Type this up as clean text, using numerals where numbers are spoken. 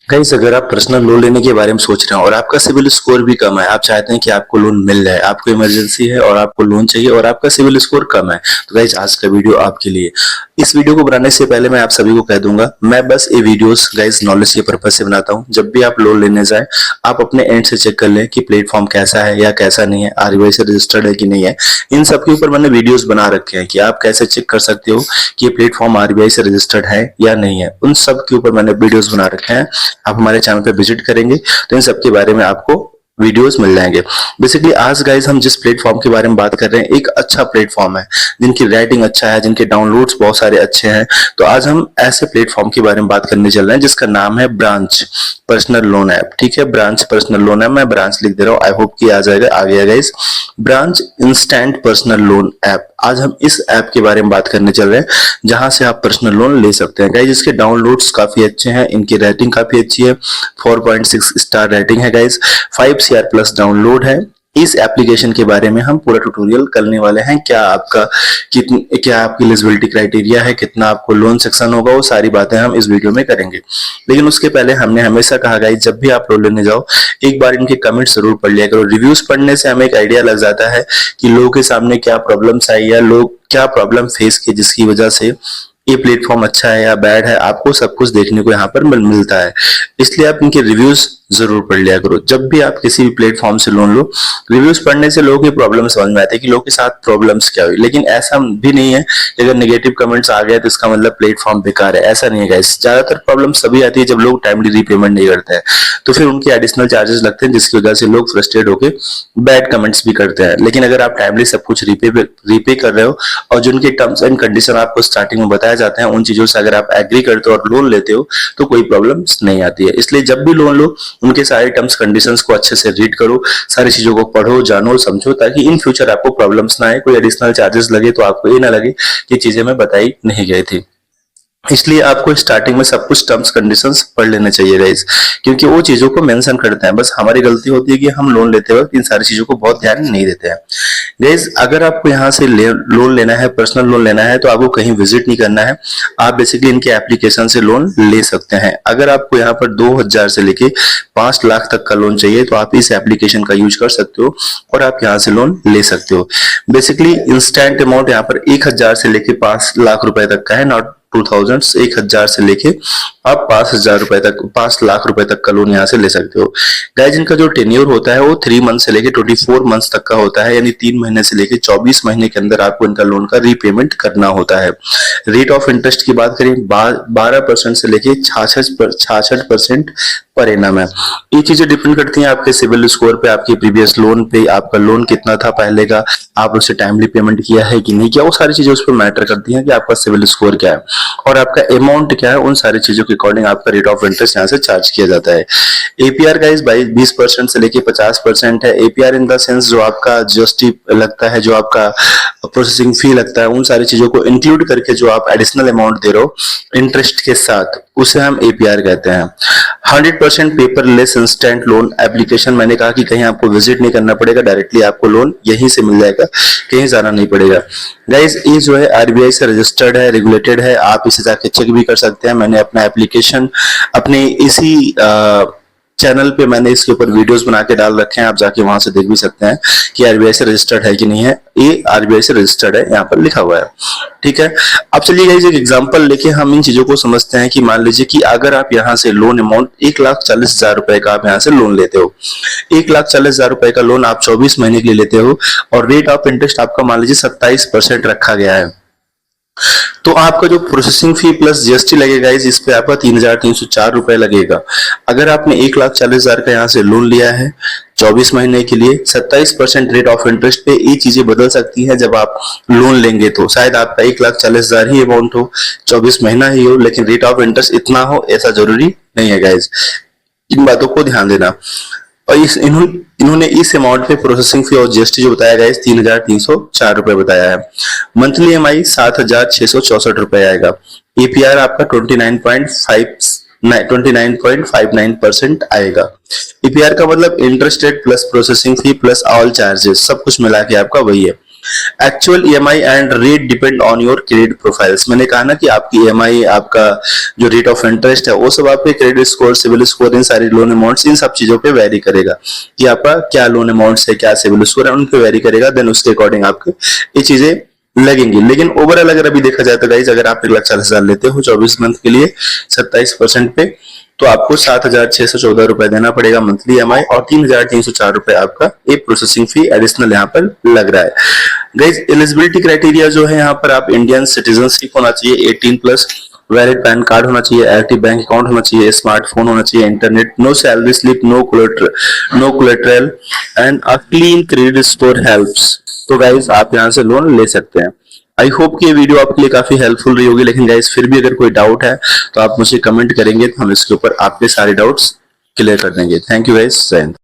Guys, अगर आप personal loan लेने के बारे में सोच रहे हैं और आपका सिविल स्कोर भी कम है, आप चाहते हैं कि आपको लोन मिल जाए, आपको इमरजेंसी है और आपको लोन चाहिए और आपका सिविल स्कोर कम है, तो गाइस आज का वीडियो आपके लिए। इस वीडियो को बनाने से पहले मैं आप सभी को कह दूंगा, मैं बस ये वीडियोस गाइस नॉलेज के पर्पज से बनाता हूं। जब भी आप लोन लेने जाएं, आप अपने एंड से चेक कर लें कि प्लेटफॉर्म कैसा है या कैसा नहीं है, आरबीआई से रजिस्टर्ड है कि नहीं है। इन सब के ऊपर मैंने वीडियोस बना रखे हैं कि आप कैसे चेक कर सकते हो कि ये प्लेटफॉर्म आरबीआई से रजिस्टर्ड है या नहीं है। उन सब के ऊपर मैंने वीडियोस बना रखे हैं। आप हमारे चैनल पे विजिट करेंगे तो इन सब के बारे में आपको वीडियोस मिल जाएंगे। बेसिकली आज गाइस हम जिस प्लेटफॉर्म के बारे में बात कर रहे हैं, एक अच्छा प्लेटफॉर्म है, जिनकी रेटिंग अच्छा है, जिनके डाउनलोड्स बहुत सारे अच्छे हैं। तो आज हम ऐसे प्लेटफॉर्म के बारे में बात करने चल रहे हैं जिसका नाम है ब्रांच पर्सनल लोन ऐप। ठीक है, ब्रांच पर्सनल लोन ऐप, मैं ब्रांच लिख दे रहा हूँ, आई होप कि आ जाएगा, आ गया guys. Branch instant personal loan app, आज हम इस ऐप के बारे में बात करने चल रहे हैं जहां से आप पर्सनल लोन ले सकते हैं। गाइस इसके डाउनलोड्स काफी अच्छे हैं, इनकी रेटिंग काफी अच्छी है, 4.6 स्टार रेटिंग है गाइस, 5 CR प्लस डाउनलोड है। इस एप्लीकेशन के बारे में हम पूरा ट्यूटोरियल करने वाले हैं। क्या आपकी एलिजिबिलिटी क्राइटेरिया है, कितना आपको लोन सेक्शन होगा, वो सारी बातें हम इस वीडियो में करेंगे। लेकिन उसके पहले हमने हमेशा कहा गाइस, जब भी आप लोन लेने जाओ एक बार इनके कमेंट जरूर पढ़ लिया करो। रिव्यूज पढ़ने से हमें एक आइडिया लग जाता है कि लोगों के सामने क्या प्रॉब्लम्स आई या लोग क्या प्रॉब्लम फेस की जिसकी वजह से ये प्लेटफॉर्म अच्छा है या बैड है। आपको सब कुछ देखने को यहाँ पर मिलता है, इसलिए आप इनके रिव्यूज जरूर पढ़ लिया करो। जब भी आप किसी भी प्लेटफॉर्म से लोन लो, रिव्यूज पढ़ने से लोगों की प्रॉब्लम समझ में आती है कि लोगों के साथ प्रॉब्लम्स क्या हुई। लेकिन ऐसा भी नहीं है कि अगर नेगेटिव कमेंट्स आ गए तो इसका मतलब प्लेटफॉर्म बेकार है, ऐसा नहीं है गाइस। ज्यादातर प्रॉब्लम सभी आती है जब लोग टाइमली रीपेमेंट नहीं करते हैं, तो फिर उनके एडिशनल चार्जेस लगते हैं जिसकी वजह से लोग फ्रस्ट्रेट होकर बैड कमेंट्स भी करते हैं। लेकिन अगर आप टाइमली सब कुछ रीपे कर रहे हो और जिनके टर्म्स एंड कंडीशन आपको स्टार्टिंग में बताए जाते हैं, उन चीजों से अगर आप एग्री करते हो और लोन लेते हो तो कोई प्रॉब्लम नहीं आती है। इसलिए जब भी लोन लो उनके सारे टर्म्स कंडीशंस को अच्छे से रीड करो, सारी चीजों को पढ़ो, जानो, समझो, ताकि इन फ्यूचर आपको प्रॉब्लम्स ना आए, कोई एडिशनल चार्जेस लगे तो आपको ये ना लगे कि चीजें मैं बताई नहीं गई थी। इसलिए आपको स्टार्टिंग में सब कुछ टर्म्स कंडीशंस पढ़ लेने चाहिए गाइस, क्योंकि वो चीजों को मेंशन करते हैं। बस हमारी गलती होती है कि हम लोन लेते वक्त इन सारी चीजों को बहुत ध्यान नहीं देते हैं गाइस। अगर आपको यहाँ से लोन लेना है, पर्सनल लोन लेना है, तो आपको कहीं विजिट नहीं करना है, आप बेसिकली इनके एप्लीकेशन से लोन ले सकते हैं। अगर आपको यहाँ पर 2000 से लेके 5 लाख तक का लोन चाहिए तो आप इस एप्लीकेशन का यूज कर सकते हो और आप यहाँ से लोन ले सकते हो। बेसिकली इंस्टेंट अमाउंट यहाँ पर 1000 से लेके 5 लाख रुपए तक का है, नॉट 2000, 1000 से लेके आप 5000 रुपए तक, 5 लाख रुपए तक का लोन यहाँ से ले सकते हो। गाइस इनका जो टेन्योर होता है वो 3 मंथ से लेके 24 मंथ तक का होता है, यानी 3 महीने से लेके 24 महीने के अंदर आपको इनका लोन का रीपेमेंट करना होता है। रेट ऑफ इंटरेस्ट की बात करें, 12% से लेके 66% पर एनम है। ये चीजें डिपेंड करती हैं आपके सिविल स्कोर पे, आपके प्रीवियस लोन पे, आपका लोन कितना था पहले का, आप उससे टाइमली पेमेंट किया है कि नहीं किया, वो सारी चीजें उस पर मैटर करती हैं कि आपका सिविल स्कोर क्या है और आपका अमाउंट क्या है। उन सारी चीजों के अकॉर्डिंग आपका रेट ऑफ इंटरेस्ट यहाँ से चार्ज किया जाता है। एपीआर गाइस 20% से लेके 50% है। एपीआर इन द सेंस जो आपका जीएसटी लगता है, जो आपका प्रोसेसिंग फी लगता है, उन सारी चीजों को इंक्लूड करके जो आप एडिशनल अमाउंट दे रहे हो इंटरेस्ट के साथ, उसे हम एपीआर कहते हैं। 100% पेपरलेस इंस्टेंट लोन एप्लीकेशन, मैंने कहा कि कहीं आपको विजिट नहीं करना पड़ेगा, डायरेक्टली आपको लोन यहीं से मिल जाएगा, कहीं जाना नहीं पड़ेगा। गाइस ये जो है आरबीआई से रजिस्टर्ड है, रेगुलेटेड है, आप इसे जाके चेक भी कर सकते हैं। मैंने अपना एप्लीकेशन अपने इसी चैनल पे मैंने इसके ऊपर वीडियोस बना के डाल रखे हैं, आप जाके वहां से देख भी सकते हैं कि आरबीआई से रजिस्टर्ड है कि नहीं है। ये आरबीआई से रजिस्टर्ड है, यहाँ पर लिखा हुआ है। ठीक है, अब चलिए गाइस एक एग्जांपल लेके हम इन चीजों को समझते हैं कि मान लीजिए कि अगर आप यहाँ से लोन अमाउंट 1,40,000 रुपए का आप यहाँ से लोन लेते हो, 1,40,000 रुपए का लोन आप 24 महीने के लिए लेते हो और रेट ऑफ इंटरेस्ट आपका मान लीजिए 27% रखा गया है, तो आपका जो प्रोसेसिंग फी प्लस जीएसटी लगेगा इस पे आपका 3,304 रुपए लगेगा। अगर आपने 1,40,000 का यहाँ से लोन लिया है 24 महीने के लिए 27% रेट ऑफ इंटरेस्ट पे, ये चीजें बदल सकती हैं जब आप लोन लेंगे। तो शायद आपका 1,40,000 ही अमाउंट हो, 24 महीना ही हो, लेकिन रेट ऑफ इंटरेस्ट इतना हो ऐसा जरूरी नहीं है गाइज, इन बातों को ध्यान देना। और इन्होंने इस अमाउंट पे प्रोसेसिंग फी और जीएसटी जो बताया गया है 3,304 रुपए बताया है। मंथली ईएमआई 7,664 रुपए आएगा। एपीआर आपका 29.59% आएगा। एपीआर का मतलब interest rate plus processing fee plus all charges, सब कुछ मिला के आपका वही है। Actual EMI and rate depend on your credit profiles. मैंने कहा ना कि आपकी ईएमआई, आपका जो रेट ऑफ इंटरेस्ट है, वो सब आपके क्रेडिट स्कोर, सिविल स्कोर, इन सारी लोन अमाउंट्स, इन सब चीजों पे वेरी करेगा कि आपका क्या लोन अमाउंट्स है, क्या सिविल स्कोर है, उन पे वेरी करेगा। देन उसके अकॉर्डिंग आपके ये चीजें लगेंगी। लेकिन ओवरऑल अगर अभी देखा जाए तो गाइज, अगर आप 1,40,000 लेते हो 24 मंथ के लिए 27% पे, तो आपको 7,614 रुपए देना पड़ेगा मंथली ईएमआई, और 3,304 रुपए आपका एक प्रोसेसिंग फी एडिशनल यहाँ पर लग रहा है। गाइज एलिजिबिलिटी क्राइटेरिया जो है यहाँ पर, आप इंडियन सिटीजनशिप होना चाहिए, 18+, वैलिड पैन कार्ड होना चाहिए, एक्टिव बैंक अकाउंट होना चाहिए, स्मार्टफोन होना चाहिए, internet, no salary slip, no collateral and a clean credit score helps. तो गाइज आप यहाँ से लोन ले सकते हैं। आई होप कि ये वीडियो आपके लिए काफी हेल्पफुल रही होगी। लेकिन गाइज फिर भी अगर कोई डाउट है तो आप मुझे कमेंट करेंगे, तो हम इसके ऊपर आपके सारे डाउट्स क्लियर कर देंगे। थैंक यू गाइज, जय हिंद।